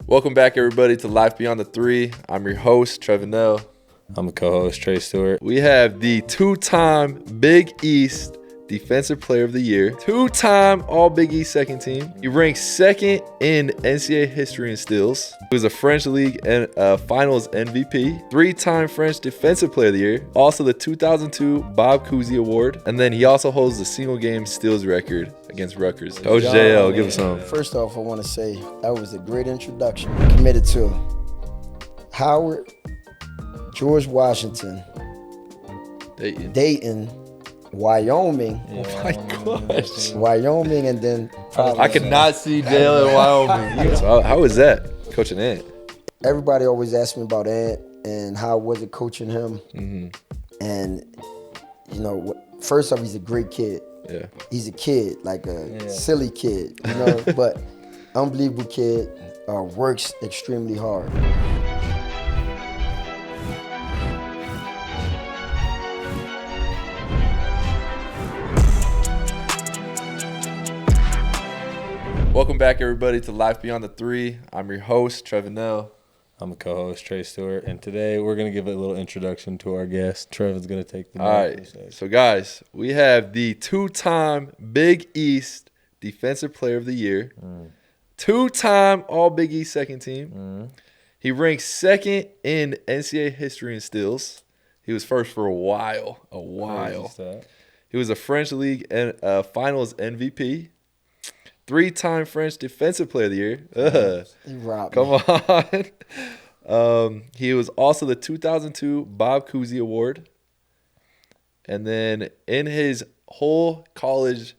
Welcome back, everybody, to Life Beyond the Three. I'm your host, Trevin Knell. I'm the co-host, Trey Stewart. We have the two-time Big East Defensive Player of the Year, two-time All-Big East second team. He ranked second in NCAA history in steals. He was a French League and Finals MVP, three-time French Defensive Player of the Year, also the 2002 Bob Cousy Award, and then he also holds the single-game steals record against Rutgers. Coach JL, give us some. First off, I want to say that was a great introduction. Committed to Howard, George Washington, Dayton, Wyoming. Oh my gosh. Wyoming, and then I could not see JL in Wyoming. So how was that, coaching Ant? Everybody always asks me about Ant and how was it coaching him. And, you know, first off, he's a great kid. Yeah. He's a kid, like a silly kid, you know, but unbelievable kid, works extremely hard. Welcome back, everybody, to Life Beyond the Three. I'm your host, Trevin Knell. I'm the co-host, Trey Stewart, and today we're going to give a little introduction to our guest. Trevin's going to take the mic. All right, so guys, we have the two-time Big East Defensive Player of the Year, two-time All-Big East second team. He ranked second in NCAA history in steals. He was first for a while. He was a French League and Finals MVP. Three-time French Defensive Player of the Year. Come on. He was also the 2002 Bob Cousy Award. And then in his whole college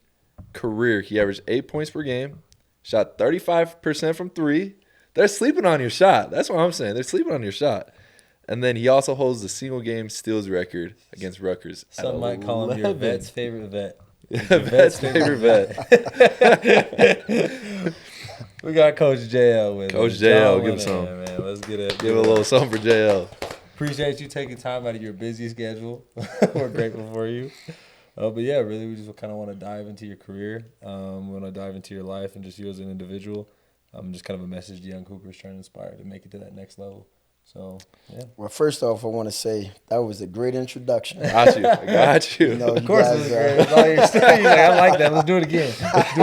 career, he averaged 8 points per game, shot 35% from three. They're sleeping on your shot. That's what I'm saying. They're sleeping on your shot. And then he also holds the single-game steals record against Rutgers. Some might call him your vet's favorite vet. Vet's favorite vet. We got Coach JL with Coach us. JL, give him some. Man. Let's get it. Give a little something for JL. Appreciate you taking time out of your busy schedule. We're grateful for you. But yeah, really, we just kind of want to dive into your career. We want to dive into your life and just you as an individual. Just kind of a message to young Cougars trying to inspire to make it to that next level. So, yeah. Well, first off, I want to say that was a great introduction. I got you. You know, Of course, it was great. It was all your stuff. He's like, I like that. Let's do it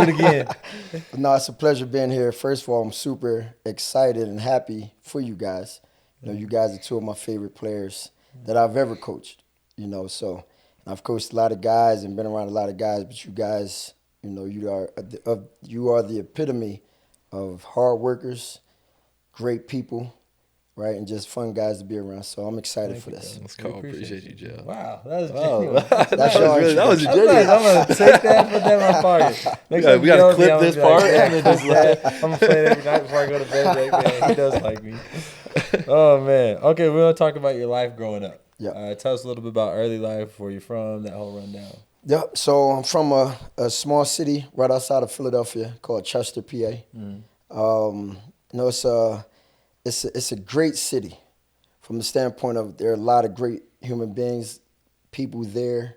again. No, it's a pleasure being here. First of all, I'm super excited and happy for you guys. You know, you guys are two of my favorite players that I've ever coached. You know, so I've coached a lot of guys and been around a lot of guys, but you guys, you know, you are the epitome of hard workers, great people. Right, and just fun guys to be around. So I'm excited for this. Let's go. Appreciate you, Joe. Wow, that was genuine. That was genuine. I'm going to take that, put that in my pocket. We got to clip this part. I'm going to play it every night before I go to bed. Like, man, he does like me. Oh, man. Okay, we're going to talk about your life growing up. Yeah. Tell us a little bit about early life, where you're from, that whole rundown. Yep. So I'm from a small city right outside of Philadelphia called Chester, PA. You know, it's a great city from the standpoint of there are a lot of great human beings, people there.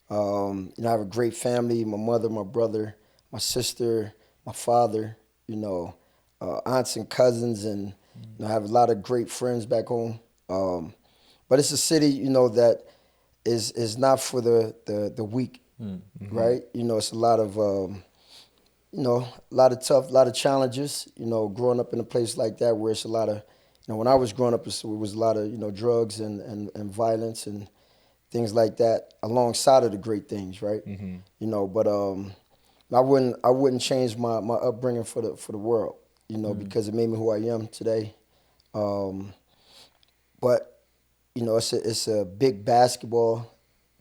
You know, I have a great family, my mother, my brother, my sister, my father, you know, aunts and cousins, and you know, I have a lot of great friends back home. But it's a city, you know, that is not for the weak, right? You know, it's a lot of you know, a lot of challenges, you know, growing up in a place like that where it's a lot of, you know, when I was growing up, it was a lot of, you know, drugs and violence and things like that alongside of the great things, right? You know, but I wouldn't change my upbringing for the world, you know, because it made me who I am today. But, you know, it's a big basketball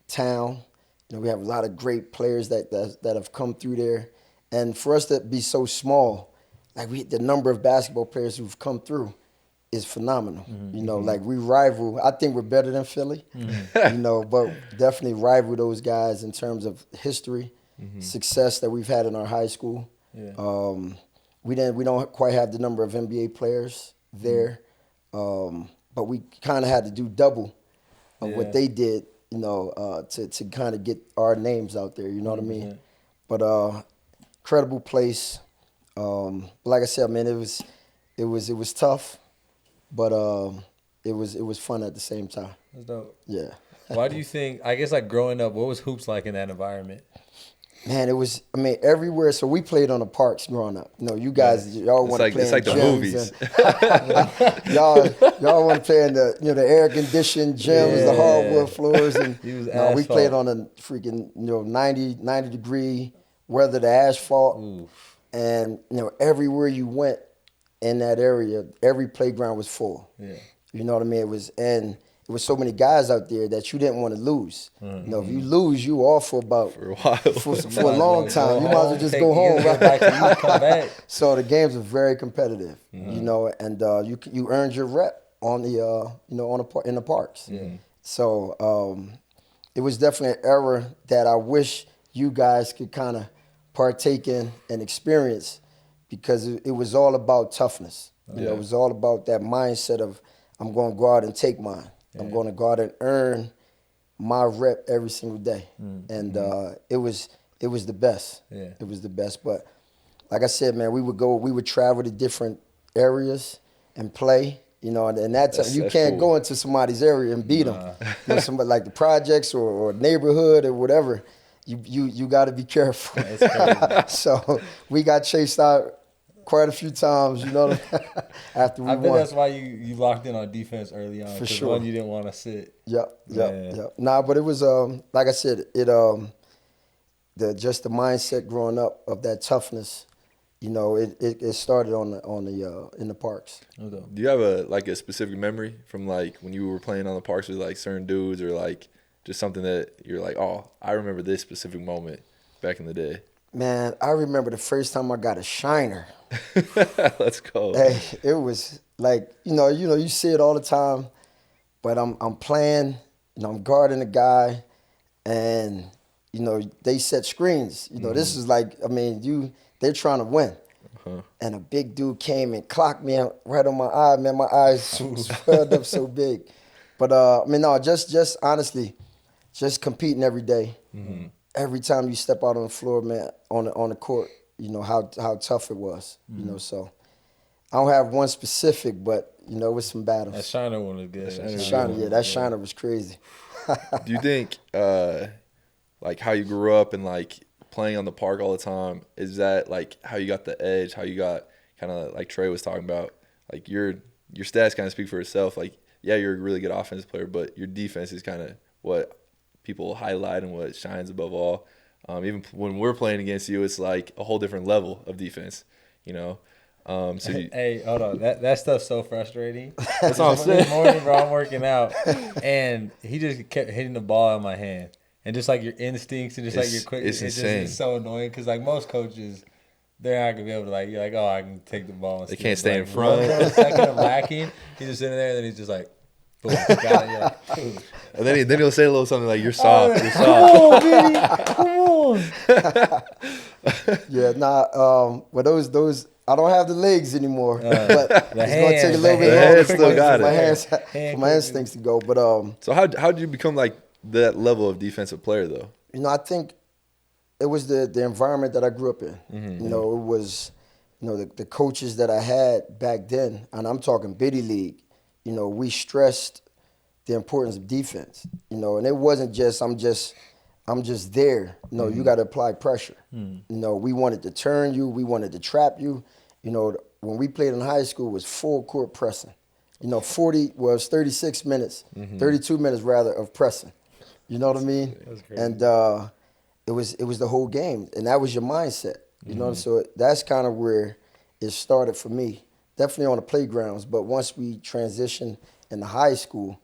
town. You know, we have a lot of great players that have come through there. And for us to be so small, like the number of basketball players who've come through is phenomenal. You know, like we rival. I think we're better than Philly, you know, but definitely rival those guys in terms of history, success that we've had in our high school. We don't quite have the number of NBA players there, but we kind of had to do double of what they did, you know, to kind of get our names out there. You know what I mean? But incredible place. Like I said, man, it it was tough, but it was fun at the same time. That's dope. Yeah. Why do you think? I guess like growing up, what was hoops like in that environment? Man, it was. I mean, everywhere. So we played on the parks growing up. You know, you guys, y'all want to play It's in like the gyms movies. and y'all want to play in the air conditioned gyms, the hardwood floors, and we played on a freaking 90 degree weather, the asphalt, Oof. and everywhere you went in that area, every playground was full. Yeah. You know what I mean? It was so many guys out there that you didn't want to lose. Mm-hmm. If you lose, you off for a while. for a long time. You might as well just go home. Right? Come back. So the games are very competitive, and you earned your rep on the in the parks. Yeah. So it was definitely an era that I wish you guys could kind of partake in and experience, because it was all about toughness. It was all about that mindset of, I'm going to go out and take mine. Yeah. I'm going to go out and earn my rep every single day. And it was the best. Yeah. It was the best. But like I said, man, we would travel to different areas and play. And that's you can't go into somebody's area and beat them. Somebody like the projects or neighborhood or whatever. You got to be careful. So we got chased out quite a few times, after we won. I bet that's why you locked in on defense early on. For sure. One, you didn't want to sit. Yep. Nah, but it was like I said, just the mindset growing up of that toughness. It started in the parks. Do you have a specific memory from like when you were playing on the parks with like certain dudes, or like just something that you're like, oh, I remember this specific moment back in the day? Man, I remember the first time I got a shiner. Let's go. Hey, it was like, you see it all the time, but I'm playing, I'm guarding a guy, and they set screens. This is like, they're trying to win. And a big dude came and clocked me right on my eye, man. My eyes swelled up so big. But just honestly, just competing every day. Mm-hmm. Every time you step out on the floor, man, on the court, how tough it was. So I don't have one specific, but it was some battles. That Shiner one was good. That Shiner was crazy. Do you think like how you grew up and like playing on the park all the time, is that like how you got the edge, how you got kind of like Trey was talking about, like your stats kind of speak for itself. Like, yeah, you're a really good offensive player, but your defense is kind of what people highlight and what shines above all. Even when we're playing against you, it's like a whole different level of defense, Hey, hold on. That stuff's so frustrating. That's what I'm saying. This morning, bro, I'm working out, and he just kept hitting the ball in my hand. And just like your instincts and just like your quick, it's insane. It's so annoying because like most coaches, they're not gonna be able to you're like, oh, I can take the ball. And they can't stay in front. A second of lacking, he's just sitting there, and then he's just like, boom, got it. You're like, boom. And then he'll say a little something like, "You're soft, you're soft." Come on, baby, come on. But those I don't have the legs anymore. But it's gonna take a little bit longer. The hands still got it. For my instincts to go. But so how did you become like that level of defensive player though? I think it was the environment that I grew up in. Mm-hmm. It was the coaches that I had back then, and I'm talking biddy league. We stressed the importance of defense. And it wasn't just I'm just there. You got to apply pressure. We wanted to turn you, we wanted to trap you. When we played in high school, it was full court pressing. 36 minutes, 32 minutes rather of pressing. You know what I mean? That's crazy. And it was the whole game, and that was your mindset. So that's kind of where it started for me. Definitely on the playgrounds, but once we transitioned into high school,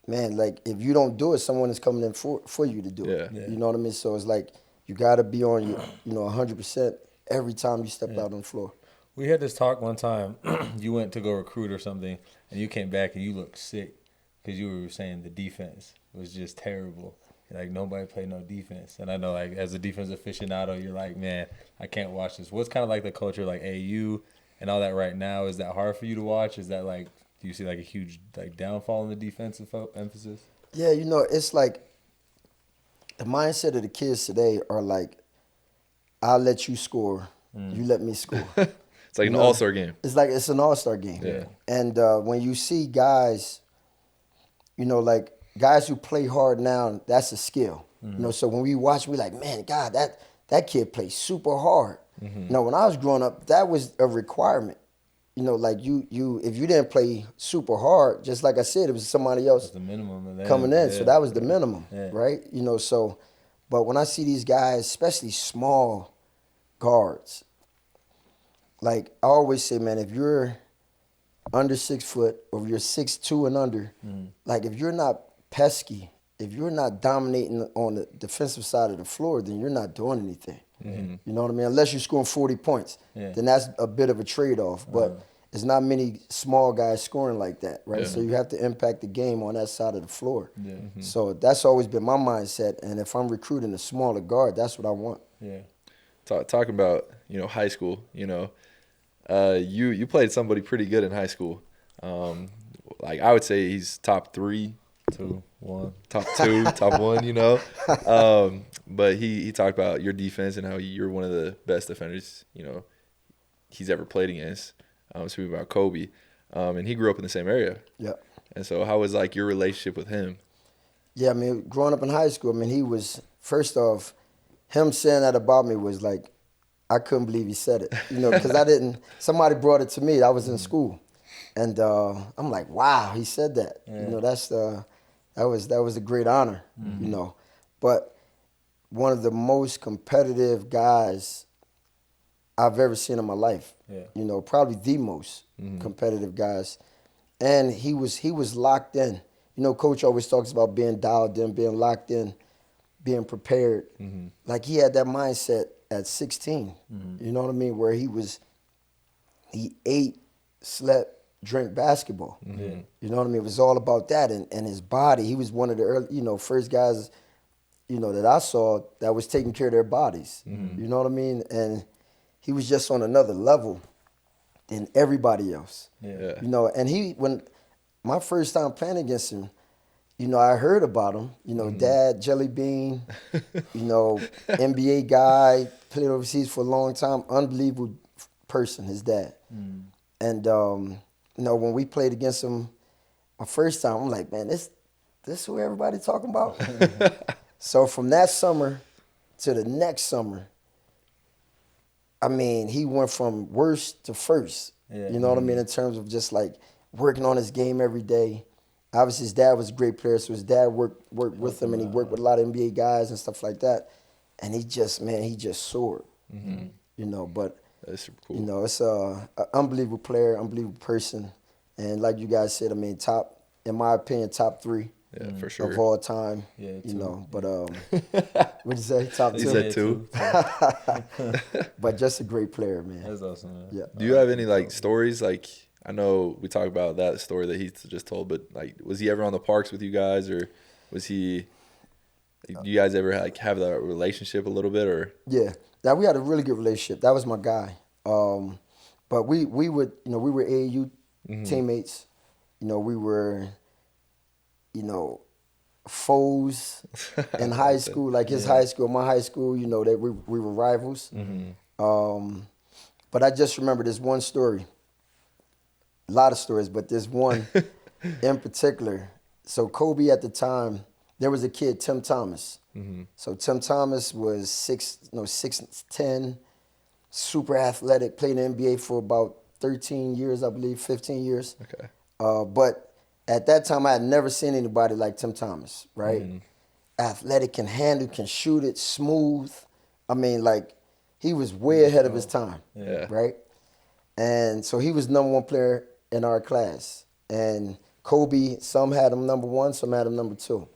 man, like if you don't do it, someone is coming in for you to do it. Yeah. You know what I mean? So it's like you got to be on your 100% every time you step out on the floor. We had this talk one time. You went to go recruit or something, and you came back and you looked sick because you were saying the defense was just terrible. Like nobody played no defense, and I know like as a defensive aficionado, you're like, man, I can't watch this. What's kind of like the culture like AU and all that right now? Is that hard for you to watch? Is that like, do you see like a huge like downfall in the defensive emphasis? Yeah, it's like the mindset of the kids today are like, I'll let you score, you let me score. It's It's like an all-star game. It's an all-star game. Yeah. And when you see guys, like guys who play hard now, that's a skill. So when we watch, we like, man, God, that kid plays super hard. When I was growing up, that was a requirement. Like you if you didn't play super hard, just like I said, it was somebody else the minimum coming in. So that was the minimum, right? So, but when I see these guys, especially small guards, like I always say, man, if you're under 6 foot or if you're 6'2" and under, like if you're not pesky, if you're not dominating on the defensive side of the floor, then you're not doing anything. You know what I mean? Unless you're scoring 40 points, then that's a bit of a trade-off. But there's not many small guys scoring like that, right? So you have to impact the game on that side of the floor. So that's always been my mindset. And if I'm recruiting a smaller guard, that's what I want. Yeah. Talking about, high school, you played somebody pretty good in high school. Like I would say he's top 3. 2, 1. Top 2, top 1, But he talked about your defense and how you're one of the best defenders, he's ever played against. Speaking about Kobe. And he grew up in the same area. Yeah. And so how was like your relationship with him? Yeah, I mean, growing up in high school, he was, first off, him saying that about me was like, I couldn't believe he said it, because somebody brought it to me. I was in school. And I'm like, wow, he said that. Yeah. That was a great honor, But one of the most competitive guys I've ever seen in my life. Yeah. Probably the most competitive guys. And he was locked in. Coach always talks about being dialed in, being locked in, being prepared. Like he had that mindset at 16. You know what I mean? Where he ate, slept, drank basketball. You know what I mean? It was all about that and his body. He was one of the early, first guys, that I saw that was taking care of their bodies. You know what I mean? And he was just on another level than everybody else. Yeah. And when my first time playing against him, I heard about him. Dad, Jelly Bean, NBA guy, played overseas for a long time, unbelievable person, his dad. And when we played against him my first time, I'm like, man, this who everybody talking about? So from that summer to the next summer, he went from worst to first. Yeah. You know what I mean? In terms of just like working on his game every day. Obviously, his dad was a great player, so his dad worked with him, and he worked with a lot of NBA guys and stuff like that. And he just soared. But that's super cool. It's an unbelievable player, unbelievable person. And like you guys said, in my opinion, top 3 for sure. of all time. Yeah, but what'd you say? Top 2? He said 2. But just a great player, man. That's awesome, man. Yeah. Do you have any like stories? Like I know we talked about that story that he just told, but like was he ever on the parks with you guys, or was he? Do you guys ever like have that relationship a little bit, or? Yeah. Now we had a really good relationship. That was my guy. But we were AAU teammates. We were, foes in high school. Like his high school, my high school. That we were rivals. But I just remember this one story. A lot of stories, but this one in particular. So Kobe at the time, there was a kid, Tim Thomas. So Tim Thomas was 6'10", super athletic, played in the NBA for about 13 years, I believe, 15 years. Okay. But at that time, I had never seen anybody like Tim Thomas, right? Athletic, can handle, can shoot it, smooth. He was way ahead of his time, right? And so he was number 1 player in our class. And Kobe, some had him number 1, some had him number 2.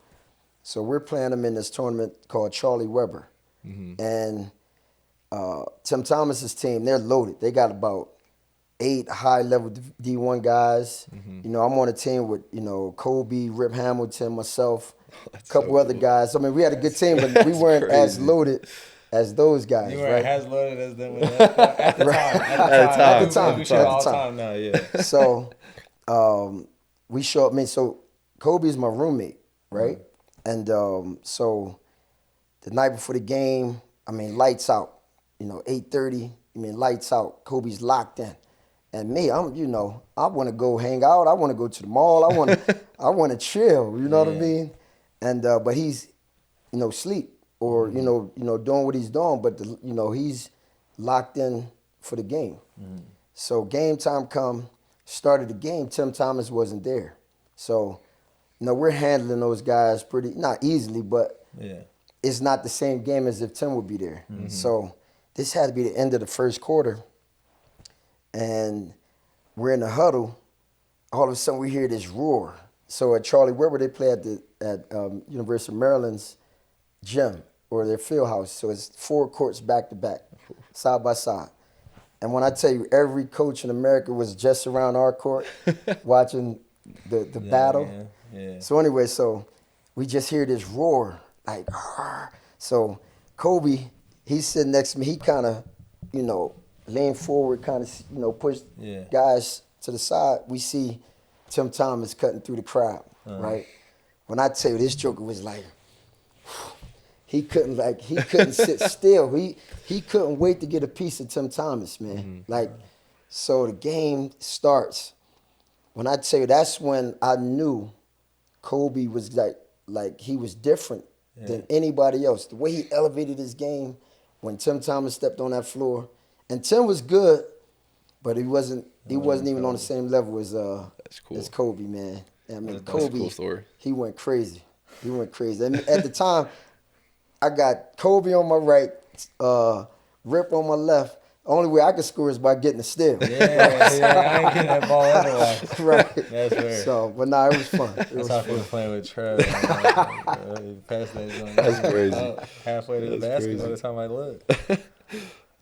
So we're playing him in this tournament called Charlie Weber. And Tim Thomas's team, they're loaded. They got about 8 high-level D1 guys. I'm on a team with, Kobe, Rip Hamilton, myself, a couple other guys. We had a good team, but we weren't as loaded as those guys. You weren't as loaded as them at the time. We show all time now, yeah. So we show up. So Kobe's my roommate, right? And so the night before the game, lights out. 8:30, lights out. Kobe's locked in. And me, I want to go hang out. I want to go to the mall. I want to chill. You know what I mean? And but he's, sleep or doing what he's doing. But he's locked in for the game. So game time come, started the game. Tim Thomas wasn't there. So, we're handling those guys not easily, but it's not the same game as if Tim would be there. So this had to be the end of the first quarter. And we're in the huddle. All of a sudden, we hear this roar. So at Charlie Weber, they play at University of Maryland's gym or their field house. So it's 4 courts back to back, side by side. And when I tell you, every coach in America was just around our court watching the battle. Yeah. So anyway, so we just hear this roar, like, Arr. So Kobe, he's sitting next to me. He kind of, lean forward, kind of, push guys to the side. We see Tim Thomas cutting through the crowd, right? When I tell you, this joker was like, he couldn't sit still. He couldn't wait to get a piece of Tim Thomas, man. So the game starts. When I tell you, that's when I knew Kobe was like he was different than anybody else. The way he elevated his game when Tim Thomas stepped on that floor. And Tim was good, but he wasn't even on the same level as Kobe, man. I mean, Kobe, that's a cool story. He went crazy. And at the time, I got Kobe on my right, Rip on my left. The only way I could score is by getting a steal. I ain't getting that ball otherwise. Right. That's weird. So, but nah, it was fun. That's how I feel playing with Trev. That's crazy. Halfway to the basket by the time I look.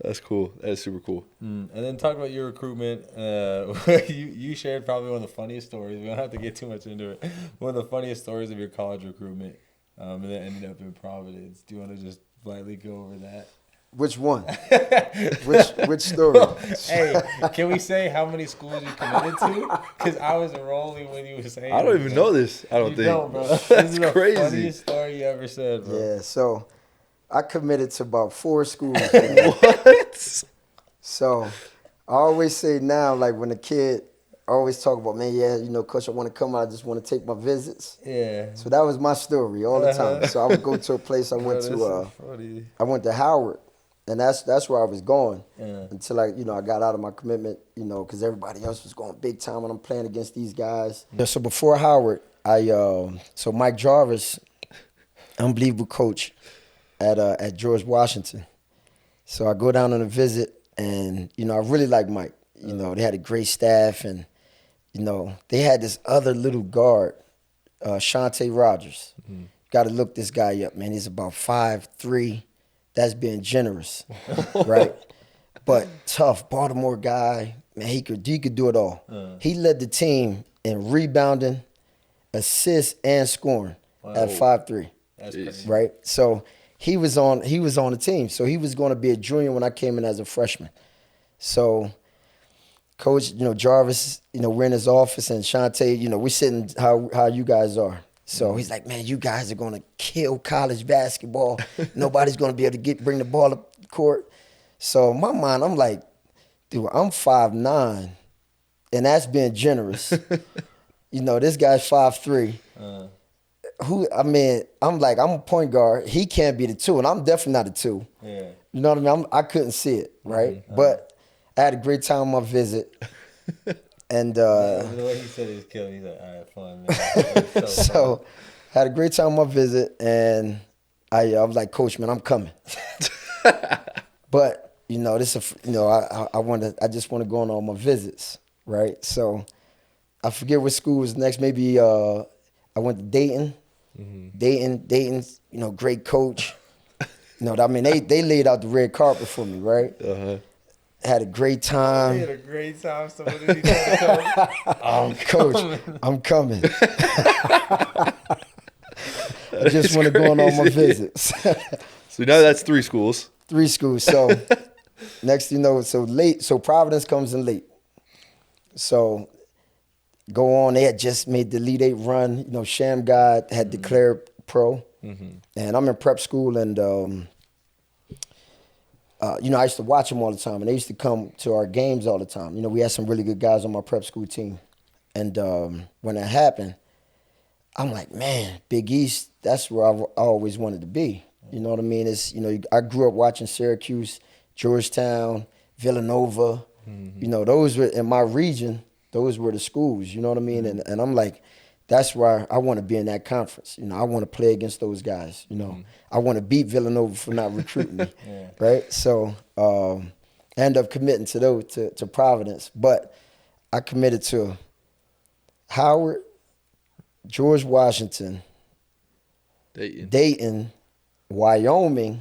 That's cool. That's super cool. And then talk about your recruitment. You shared probably one of the funniest stories. We don't have to get too much into it. One of the funniest stories of your college recruitment, and that ended up in Providence. Do you want to just lightly go over that? Which one? which story? Hey, can we say how many schools you committed to? Because I was rolling when you were saying. I don't even know this. I don't think. Don't, bro. This That's is the crazy. funniest story you ever said, bro. Yeah. So I committed to about 4 schools. What? So I always say now, like when a kid, I always talk about, man, Coach, I want to come out. I just want to take my visits. Yeah. So that was my story all the time. So I would go to a place. I went to Howard. And that's where I was going until I got out of my commitment, because everybody else was going big time and I'm playing against these guys. So before Howard, so Mike Jarvis, unbelievable coach at George Washington. So I go down on a visit and, I really like Mike. They had a great staff and, they had this other little guard, Shante Rogers. Got to look this guy up, man. He's about 5'3". That's being generous, right? But tough, Baltimore guy, man, he could do it all. He led the team in rebounding, assists, and scoring at 5'3". That's crazy. Right? So he was on the team. So he was going to be a junior when I came in as a freshman. So Coach, Jarvis, we're in his office and Shante, we're sitting how you guys are. So he's like, man, you guys are going to kill college basketball. Nobody's going to be able to bring the ball up the court. So in my mind, I'm like, dude, I'm 5'9", and that's being generous. This guy's 5'3". I'm like, I'm a point guard. He can't be the 2, and I'm definitely not the 2. Yeah. You know what I mean? I couldn't see it, right? But I had a great time on my visit. And the way he said he was killing, he's like, all right, fun, man. So had a great time on my visit, and I was like, Coach, man, I'm coming. But I just want to go on all my visits, right? So I forget what school was next. Maybe I went to Dayton. Dayton's great coach. They laid out the red carpet for me, right? Had a great time. He had a great time. Somebody told him, Coach, I'm coming. I just want to go on all my visits. So now that's 3 schools. 3 schools. So next so Providence comes in late. So go on. They had just made the Elite 8 run. Sham God had declared pro. And I'm in prep school, and I used to watch them all the time, and they used to come to our games all the time. We had some really good guys on my prep school team. And when that happened, I'm like, man, Big East, that's where I always wanted to be. You know what I mean? I grew up watching Syracuse, Georgetown, Villanova. Mm-hmm. Those were, in my region, those were the schools, you know what I mean? Mm-hmm. And I'm like, that's why I want to be in that conference. I want to play against those guys. Mm-hmm. I want to beat Villanova for not recruiting me, right? So I ended up committing to Providence, but I committed to Howard, George Washington, Dayton, Wyoming,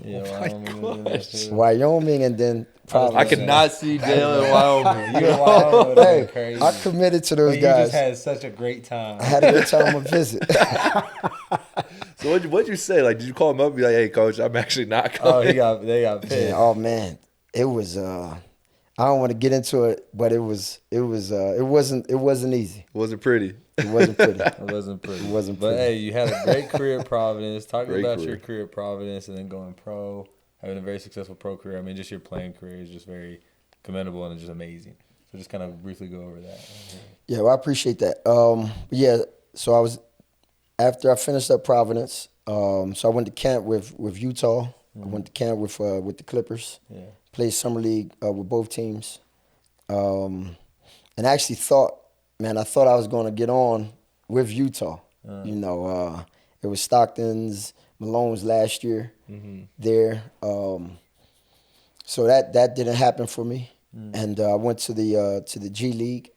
Wyoming, and then Providence. I could not see Dale in Wyoming. You in Wyoming would have been crazy. I committed to those guys. You just had such a great time. I had a good time on visit. So what'd you say? Like, did you call him up and be like, "Hey, coach, I'm actually not coming"? Oh, they got pissed. Yeah, oh man, it was. I don't want to get into it, but it wasn't easy. It wasn't pretty. It wasn't pretty. It wasn't pretty. It wasn't But pretty. hey, you had a great career at Providence. Talking about your career at Providence and then going pro, having a very successful pro career. I mean, just your playing career is just very commendable and just amazing. So just kind of briefly go over that. Yeah, well, I appreciate that. So after I finished up Providence, so I went to camp with Utah. Mm-hmm. I went to camp with the Clippers. Yeah. Played summer league with both teams. And I actually thought I was going to get on with Utah. It was Stockton's, Malone's last year there. So that didn't happen for me. And I went to the G League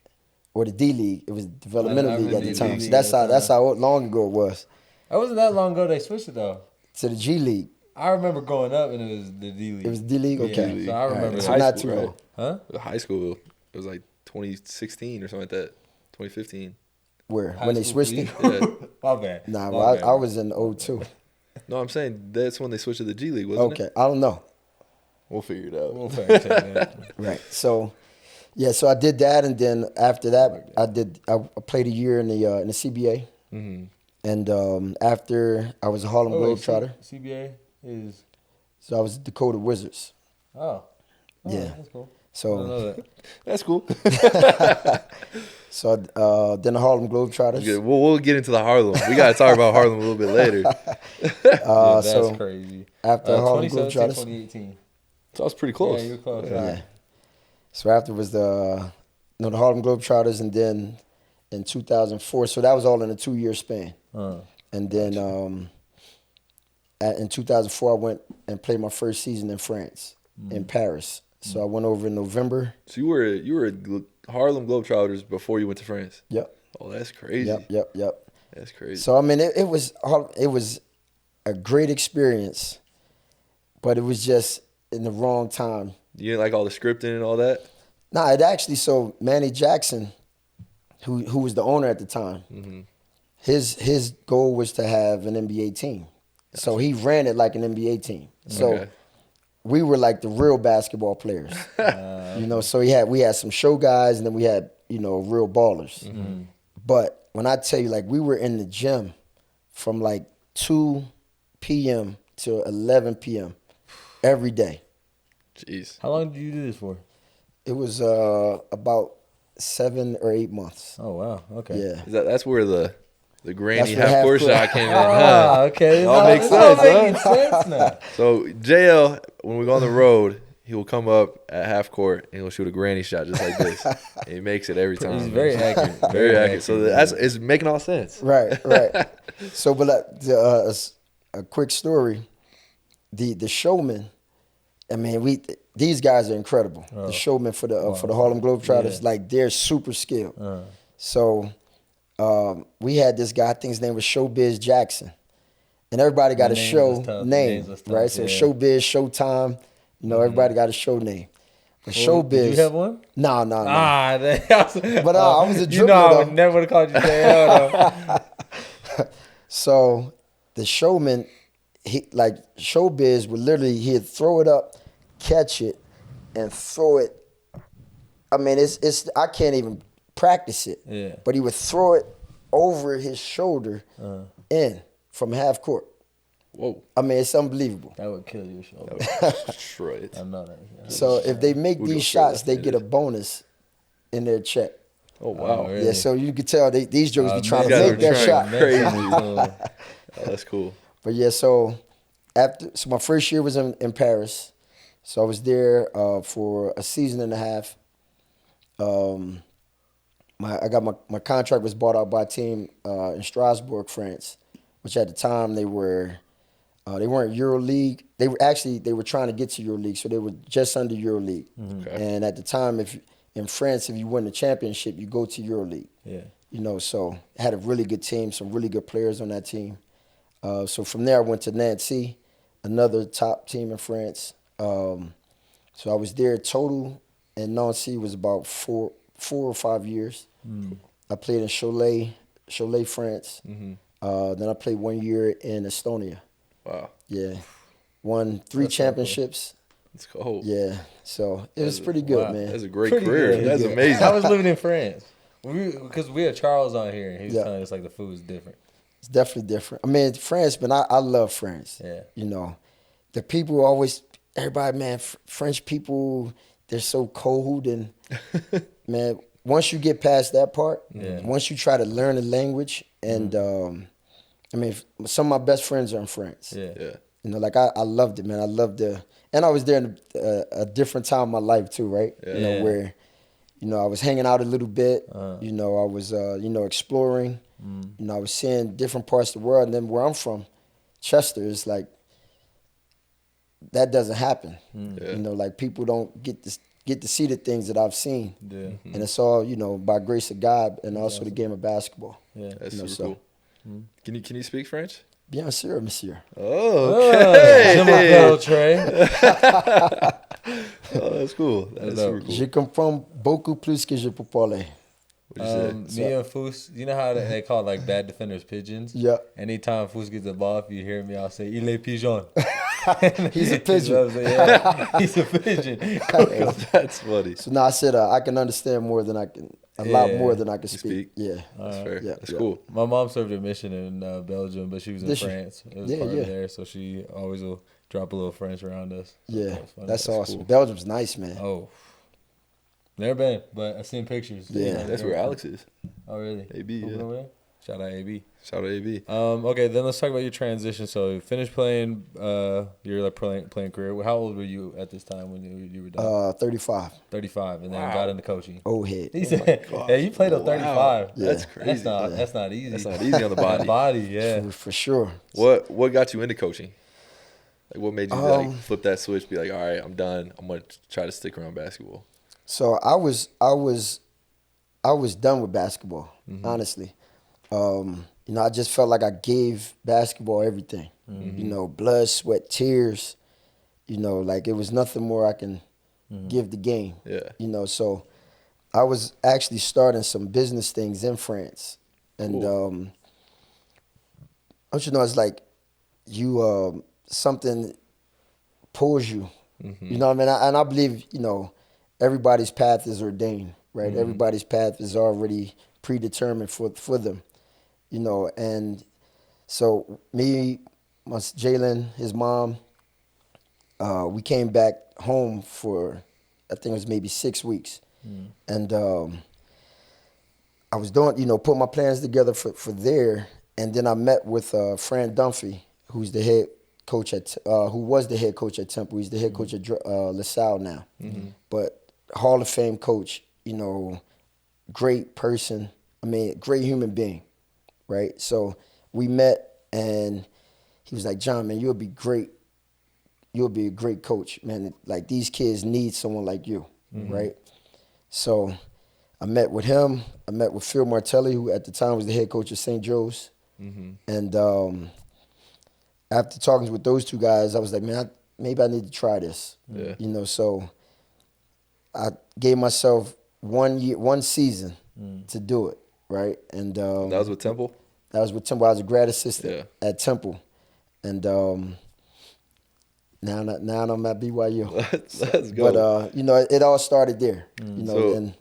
or the D League. It was developmental league at the time. So that's how long ago it was. It wasn't that long ago they switched it though. To the G League. I remember growing up and it was the D League. It was D League? Okay. Yeah, so I remember that. So not too long. Huh? High school. It was like 2016 or something like that. 2015. Where? When they switched it? Yeah. My bad. Nah, well, I was in 02. No, I'm saying that's when they switched to the G League, wasn't it? Okay, I don't know. We'll figure it out. We'll figure it out. Right. So, so I did that, and then after that, I played a year in the CBA. Mm-hmm. And after I was a Harlem Globetrotter. CBA is? So I was Dakota Wizards. Oh. Yeah. That's cool. So I don't know that. That's cool. So then the Harlem Globetrotters. Good. We'll get into the Harlem. We got to talk about Harlem a little bit later. That's crazy. After Harlem 2017, Globetrotters. 2018. So I was pretty close. Yeah, you were close. Yeah. So after was the Harlem Globetrotters, and then in 2004. So that was all in a 2-year span. And then in 2004, I went and played my first season in France, in Paris. So I went over in November. So you were Harlem Globetrotters before you went to France? Yep. Oh, that's crazy. Yep. That's crazy. So I mean, it was a great experience, but it was just in the wrong time. You didn't like all the scripting and all that? Nah, it actually. So Manny Jackson, who was the owner at the time, his goal was to have an NBA team. Gotcha. So he ran it like an NBA team. So we were like the real basketball players. So we had some show guys, and then we had real ballers. Mm-hmm. But when I tell you, like, we were in the gym from like 2 p.m. to 11 p.m. every day. Jeez. How long did you do this for? It was about 7 or 8 months. Oh wow. Okay. Yeah. That's where the granny That's half court shot came in. Okay. All makes sense, making sense now. So JL, when we go on the road, he will come up at half court and he'll shoot a granny shot just like this. And he makes it every time. He's very accurate. Very accurate. So it's making all sense. Right. So, but a quick story. The showman. I mean, these guys are incredible. The showmen for the Harlem Globetrotters, like, they're super skilled. So we had this guy, I think his name was Showbiz Jackson, and everybody got a show name, right? So Showbiz, Showtime, everybody got a show name. But Showbiz. Did you have one? No. But I was a dribbler. I would never would have called you JL though. So the showman, Showbiz would literally, he'd throw it up, catch it, and throw it. I mean, it's I can't even practice it. Yeah. But he would throw it over his shoulder in from half court. Whoa. I mean, it's unbelievable. That would kill your shoulder. That was destroy it. I know that. Yeah. So if they make We'll go these straight shots, they left-handed. get a bonus in their check. Oh, wow. really? Yeah, so you could tell these jokers be trying these to guys make are that trying shot. crazy. Oh, that's cool. But yeah, so my first year was in Paris. So I was there for a season and a half. My contract was bought out by a team in Strasbourg, France, which at the time they weren't EuroLeague. They were trying to get to EuroLeague, so they were just under EuroLeague. Okay. And at the time, in France, if you win the championship, you go to EuroLeague. Yeah. So had a really good team, some really good players on that team. So from there, I went to Nancy, another top team in France. So I was there total in Nancy was about 4 or 5 years. I played in Cholet, France. Then I played 1 year in Estonia. Wow. Yeah, won 3 championships. That's cool. Yeah, so it was pretty good, wow. man. That's a great Pretty career. good. That's Yeah. amazing. I was living in France. Because we had Charles on here, and he was Yeah. telling us like the food is different. It's definitely different. I mean, France, man, I love France. Yeah. The people always, everybody, man, French people, they're so cold. And, man, once you get past that part, once you try to learn the language, and, I mean, some of my best friends are in France. Yeah. Like I loved it, man. I loved and I was there in a different time of my life too, right? Yeah. Where, I was hanging out a little bit. I was, exploring. I was seeing different parts of the world. And then where I'm from, Chester, is like, that doesn't happen. Yeah. Like people don't get to see the things that I've seen. Yeah. And it's all, by grace of God and also the game of basketball. Yeah. That's You know, super so- cool. Can you speak French? Bien sûr, monsieur. Oh, okay. Trevin Knell Trey. Oh, that's cool. That's super cool. Je comprends beaucoup plus que je peux parler. What'd you say? Me and Foos, you know how they call like bad defenders pigeons? Yeah. Anytime Foos gets the ball, if you hear me, I'll say, il est pigeon. He's a pigeon. Yeah, he's a pigeon. That's funny. So now I said I can understand more than I can, a lot more than I can speak. Yeah. That's fair. Yeah, That's yeah. cool. My mom served a mission in Belgium, but she was in Did she? France. It was Yeah, part yeah. of there, so she always will drop a little French around us. So Yeah, that was funny. that's awesome. cool. Belgium's nice, man. Oh, never been, but I've seen pictures. Yeah. That's where Alex is. Oh, really? AB, Hooping yeah. over there? Shout out AB. Shout out AB. Okay, then let's talk about your transition. So you finished playing your playing career. How old were you at this time when you were done? 35. 35, and then Wow. got into coaching. Old head. He said, "Yeah, you played at 35. Yeah. That's crazy. That's not easy. That's not easy on the body. Body, yeah. For sure. What got you into coaching? Like, what made you Um, flip that switch? Be like, all right, I'm done. I'm gonna try to stick around basketball. So I was done with basketball, honestly. I just felt like I gave basketball everything. Blood, sweat, tears. Like it was nothing more I can give the game. Yeah. So I was actually starting some business things in France. And Cool. don't you know, it's like you something pulls you. You know what I mean? And I believe, everybody's path is ordained, right? Everybody's path is already predetermined for them. And so me, Jalen, his mom, we came back home for, I think it was maybe 6 weeks. And I was doing, put my plans together for there. And then I met with Fran Dunphy, who's the head coach who was the head coach at Temple. He's the head coach at LaSalle now. But Hall of Fame coach, great person. I mean, great human being, right? So we met, and he was like, John, man, you'll be great. You'll be a great coach, man. Like, these kids need someone like you, right? So I met with him. I met with Phil Martelli, who at the time was the head coach of St. Joe's. And after talking with those two guys, I was like, man, maybe I need to try this. Yeah. So I gave myself 1 season to do it, right? And That was with Temple. that was with Temple. I was a grad assistant at Temple, and now I'm at BYU. Let's go. But it all started there. So- And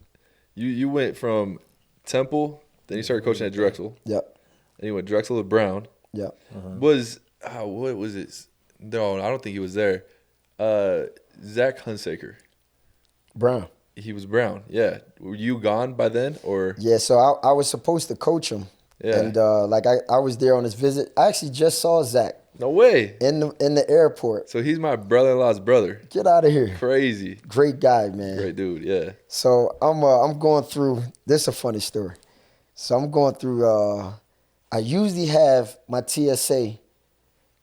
You went from Temple, then you started coaching at Drexel, yep, and you went Drexel to Brown. yep. what was it? No, I don't think he was there. Zach Hunsaker. Brown. He was Brown. Yeah. Were you gone by then, or? Yeah, so I was supposed to coach him. Yeah. And I was there on his visit. I actually just saw Zach No way. in the airport. So he's my brother-in-law's brother. Get out of here. Crazy. Great guy, man. Great dude. Yeah. So I'm going through. This is a funny story. So I'm going through. I usually have my TSA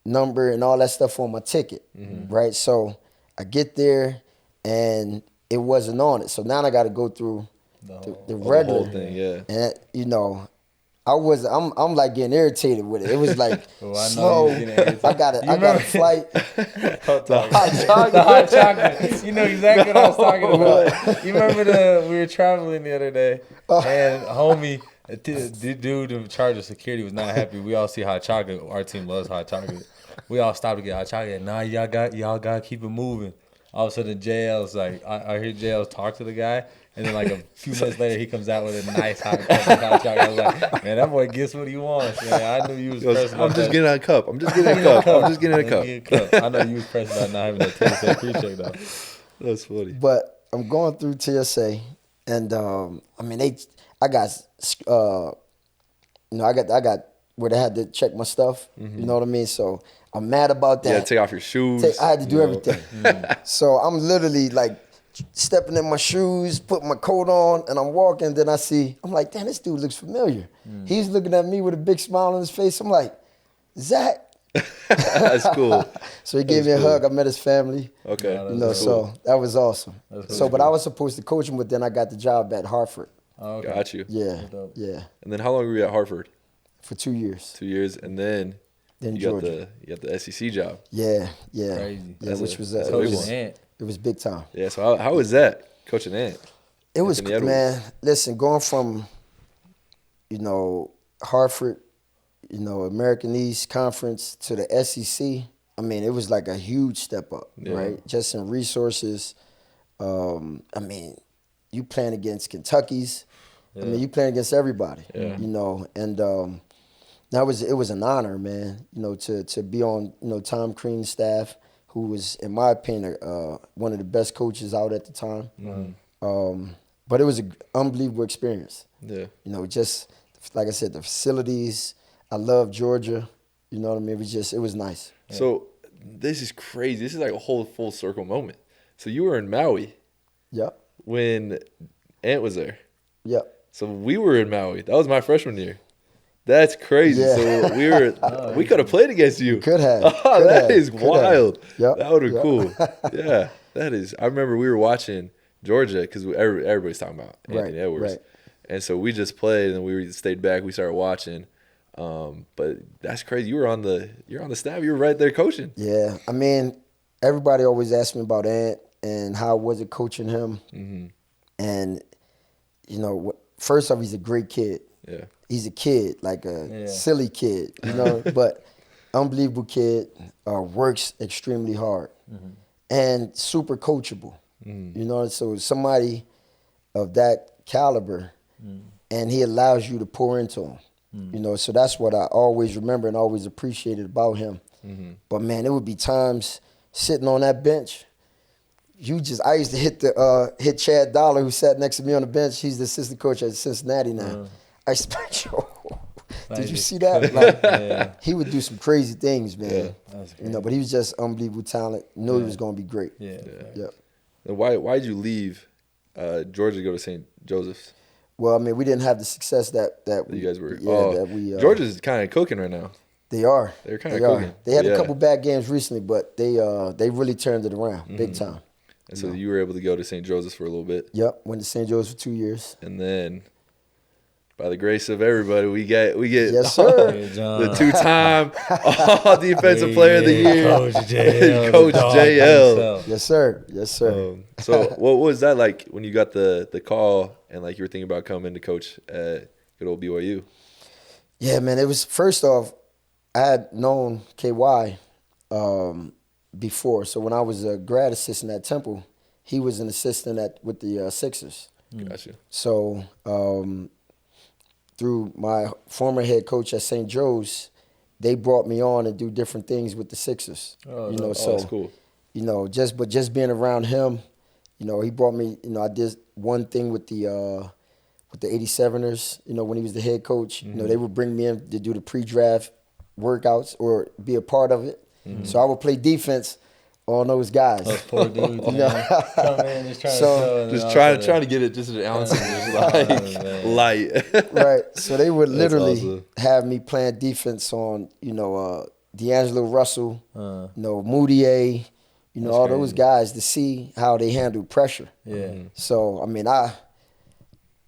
number and all that stuff on my ticket, right? So I get there and it wasn't on it. So now I got to go through the regular whole thing. Yeah. And I'm like getting irritated with it. It was like slow. I got a flight. The hot chocolate. You know exactly what I was talking about. You remember we were traveling the other day, and homie, the dude in charge of security was not happy. We all see hot chocolate. Our team loves hot chocolate. We all stopped to get hot chocolate. Nah, y'all got to keep it moving. All of a sudden, JL's like, I hear JL talk to the guy, and then like a few minutes later, he comes out with a nice hot chocolate. I was like, man, that boy gets what he wants. Man, I knew you was pressed about I'm just getting a cup. I'm just getting a cup. I know you was pressed about not having that TSA pre-check though. That's funny. But I'm going through TSA, and I got where they had to check my stuff. You know what I mean? So I'm mad about that. Yeah, take off your shoes. I had to do everything. So I'm literally like stepping in my shoes, putting my coat on, and I'm walking. Then I'm like, damn, this dude looks familiar. He's looking at me with a big smile on his face. I'm like, Zach. That's cool. So he gave me a hug. I met his family. Okay. So that was awesome. That's But I was supposed to coach him, but then I got the job at Hartford. Oh, okay. Got you. Yeah. Yeah. And then how long were you at Hartford? For 2 years. 2 years, and then you Georgia. got the SEC job. Yeah. Crazy. Yeah, which was Ant. it was big time. Yeah. So how was that coaching Ant? It was, Anthony Edwards? man. Listen, going from Hartford, American East Conference to the SEC. I mean, it was like a huge step up, right? Just in resources. You playing against Kentucky's. Yeah. You playing against everybody. Yeah. And it was an honor, man. To be on Tom Crean's staff, who was, in my opinion, one of the best coaches out at the time. But it was an unbelievable experience. Yeah. Just like I said, the facilities. I love Georgia. You know what I mean? It was nice. So this is crazy. This is like a whole full circle moment. So you were in Maui Yep. when Ant was there. Yep. So we were in Maui. That was my freshman year. That's crazy. Yeah. So we could have played against you. Could have. Oh, that is Could wild. have. Yep. That would have Yep. cool. Yeah, that is. I remember we were watching Georgia because everybody's talking about Anthony Edwards. Right. And so we just played and we stayed back. We started watching. But that's crazy. You were on the staff. You were right there coaching. Yeah. Everybody always asks me about Ant and how was it coaching him. Mm-hmm. And, first off, he's a great kid. Yeah. He's a kid, like a silly kid, but unbelievable kid, works extremely hard and super coachable. So somebody of that caliber, and he allows you to pour into him. So that's what I always remember and always appreciated about him. But man, it would be times sitting on that bench. I used to hit Chad Dollar, who sat next to me on the bench. He's the assistant coach at Cincinnati now. I used to be did you see that? He would do some crazy things, man. Yeah, but he was just unbelievable talent. Knew he was going to be great. Yeah. Yep. And why did you leave Georgia to go to St. Joseph's? Well, we didn't have the success that You guys were. that we. Georgia's kind of cooking right now. They are. They're kind of cooking. They had a couple bad games recently, but they really turned it around big time. And so you were able to go to St. Joseph's for a little bit. Yep, went to St. Joe's for 2 years. And then, by the grace of everybody, we get yes, sir. the two-time All-Defensive Player of the Year, Coach JL. Coach JL. Yes, sir. Yes, sir. So what was that like when you got the call and like you were thinking about coming to coach at good old BYU? Yeah, man. It was, first off, I had known KY before. So when I was a grad assistant at Temple, he was an assistant with the Sixers. Gotcha. So through my former head coach at St. Joe's, they brought me on and do different things with the Sixers. Oh, So that's cool. Just being around him, he brought me. I did one thing with the 87ers. When he was the head coach, they would bring me in to do the pre-draft workouts or be a part of it. So I would play defense on those guys. Those poor dudes, come in just trying to get it just an ounce of just light. Right. So they would literally awesome. have me playing defense on, D'Angelo Russell, Moutier, all those guys to see how they handle pressure. Yeah. So, I mean, I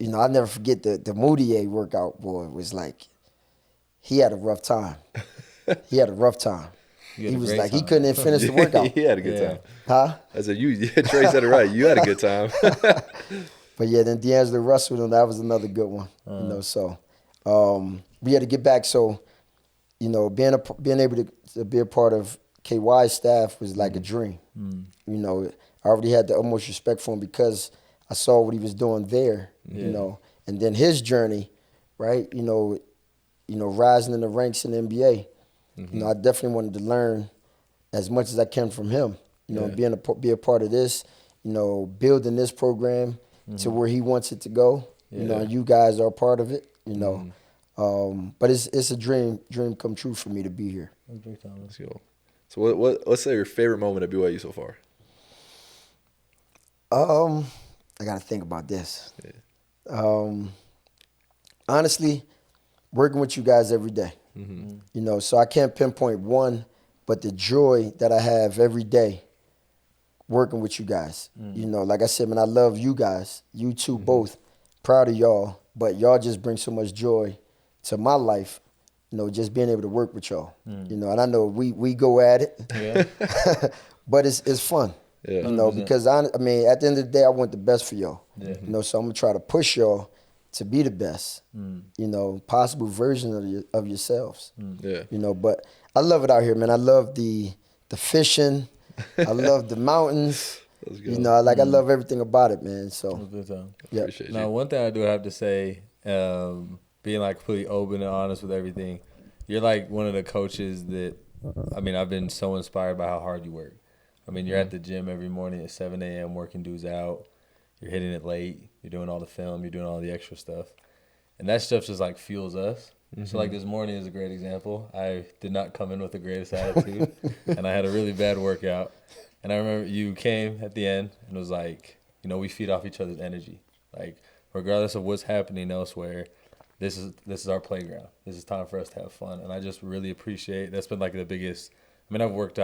never forget the Moutier workout, boy. It was like, he had a rough time. He was like, he couldn't even finish the workout. He had a good time. Huh? I said, Trey said it right. You had a good time. But yeah, then D'Angelo Russell, that was another good one. So we had to get back. So, being able to be a part of KY's staff was like a dream. I already had the utmost respect for him because I saw what he was doing there, and then his journey, right? Rising in the ranks in the NBA. I definitely wanted to learn as much as I can from him. Be a part of this, building this program to where he wants it to go. And you guys are a part of it. But it's a dream come true for me to be here. Let's go. So what's your favorite moment at BYU so far? I gotta think about this. Honestly, working with you guys every day. So I can't pinpoint one, but the joy that I have every day working with you guys. Like I said, man, I love you guys. You two both. Proud of y'all. But y'all just bring so much joy to my life, just being able to work with y'all. And I know we go at it. Yeah. But it's fun. Yeah. Because I mean, at the end of the day, I want the best for y'all. Yeah. So I'm gonna try to push y'all to be the best, possible version of yourselves. Yeah. But I love it out here, man. I love the fishing. I love the mountains. I love everything about it, man. So yeah. Now, one thing I do have to say, being like completely open and honest with everything, you're like one of the coaches that, I've been so inspired by how hard you work. You're at the gym every morning at 7 a.m. working dudes out. You're hitting it late. You're doing all the film. You're doing all the extra stuff. And that stuff just, fuels us. So, this morning is a great example. I did not come in with the greatest attitude, and I had a really bad workout. And I remember you came at the end and was like, we feed off each other's energy. Regardless of what's happening elsewhere, this is our playground. This is time for us to have fun. And I just really appreciate, that's been, the biggest, I've worked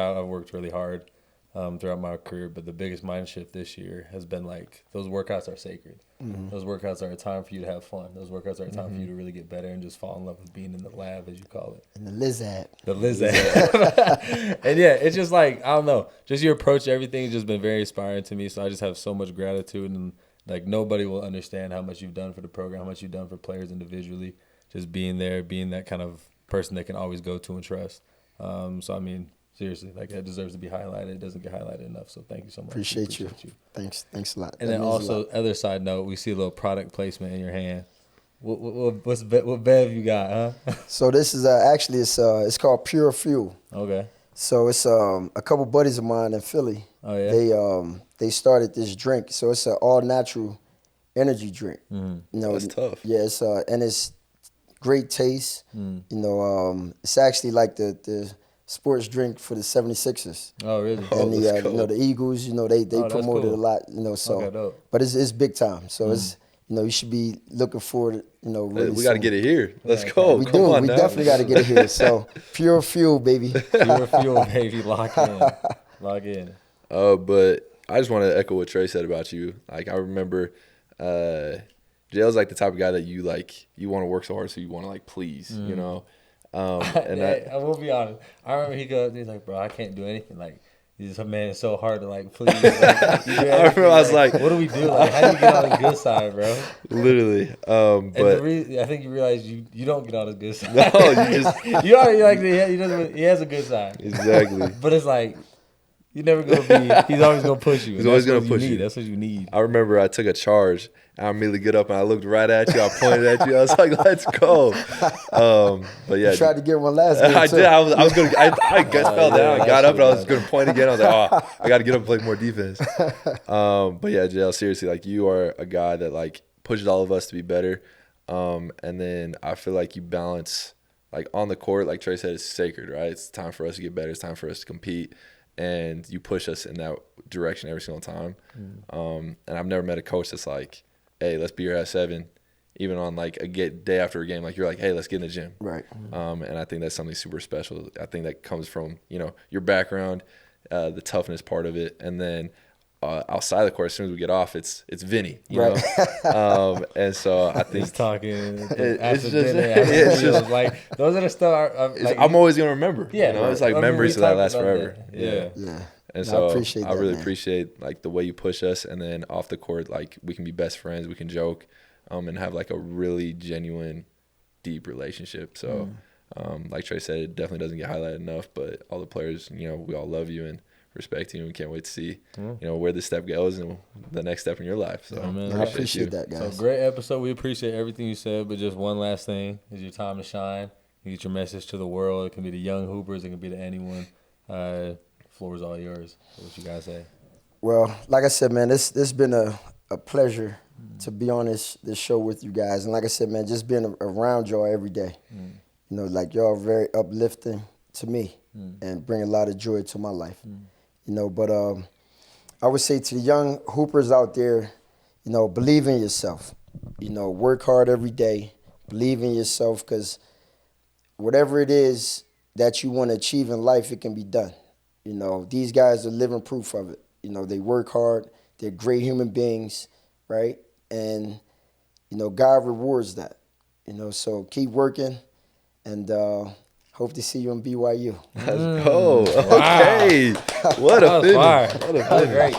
really hard throughout my career, but the biggest mind shift this year has been those workouts are sacred. Those workouts are a time for you to have fun. Those workouts are a time for you to really get better and just fall in love with being in the lab, as you call it. And the Lizard. And yeah, it's just I don't know, just your approach to everything has just been very inspiring to me. So I just have so much gratitude, and nobody will understand how much you've done for the program, how much you've done for players individually, just being there, being that kind of person they can always go to and trust. Seriously, that deserves to be highlighted. It doesn't get highlighted enough, so thank you so much. Appreciate you. Thanks a lot. And then also, other side note, we see a little product placement in your hand. What bev you got, huh? So this is actually it's called Pure Fuel. Okay. So it's a couple buddies of mine in Philly. Oh yeah. They started this drink. So it's an all natural energy drink. That's tough. Yeah, and it's great taste. It's actually like the sports drink for the 76ers. Oh, really? And the Eagles, they promote it a lot, so. Okay, but it's big time. So it's, you should be looking forward, really we got to get it here. Let's go. We definitely got to get it here. So Pure Fuel, baby. Pure Fuel, baby. Lock in. But I just want to echo what Trey said about you. I remember Jail's the type of guy that you want to work so hard, so you want to please, And I will be honest. I remember he goes, he's like, bro, I can't do anything. He's man, it's so hard to please. I remember I was like, what do we do? How do you get on the good side, bro? Literally. But I think you realize you don't get on his good side. No, you just you already he has a good side. Exactly. But it's You're never gonna be. He's always gonna push you. He's always gonna push you. That's what you need. I remember I took a charge. I immediately get up and I looked right at you. I pointed at you. I was like, "Let's go." But yeah, You tried to get one last game, I too. did. I was going. I fell down. I got up and I was going to point again. I was like, "Oh, I got to get up and play more defense." But yeah, JL, seriously, like you are a guy that like pushes all of us to be better. And then I feel like you balance like on the court, like Trey said, it's sacred, right? It's time for us to get better. It's time for us to compete. And you push us in that direction every single time. And I've never met a coach that's like, hey, let's be here at 7. Even on like a day after a game, like you're like, hey, let's get in the gym. Right. And I think that's something super special. I think that comes from, your background, the toughness part of it. And then outside the court, as soon as we get off, it's Vinny, you know? And so I think he's talking it's after just, dinner, after it's meals, just like those are the stuff I'm always going to remember. Yeah. It's like I mean, memories we that talked last about forever. that. Yeah. Yeah. And No, so I appreciate that, really man. appreciate like the way you push us, and then off the court, like we can be best friends, we can joke, and have like a really genuine, deep relationship. So, like Trey said, it definitely doesn't get highlighted enough. But all the players, we all love you and respect you, and we can't wait to see, where this step goes and the next step in your life. So, I appreciate that, guys. So great episode. We appreciate everything you said, but just one last thing is your time to shine. You get your message to the world. It can be the young hoopers. It can be to anyone. Floor is all yours. What you guys say? Well, like I said, man, this been a pleasure to be on this show with you guys. And like I said, man, just being around y'all every day. Like y'all are very uplifting to me and bring a lot of joy to my life. But I would say to the young hoopers out there, believe in yourself. Work hard every day. Believe in yourself, because whatever it is that you want to achieve in life, it can be done. These guys are living proof of it. They work hard. They're great human beings, right? And, God rewards that. So keep working, and hope to see you in BYU. Let's go. Okay. What a finish. What a finish. Great.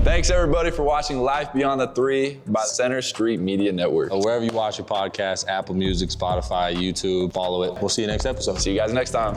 Thanks, everybody, for watching Life Beyond the 3 by Center Street Media Network. Wherever you watch your podcast, Apple Music, Spotify, YouTube, follow it. We'll see you next episode. See you guys next time.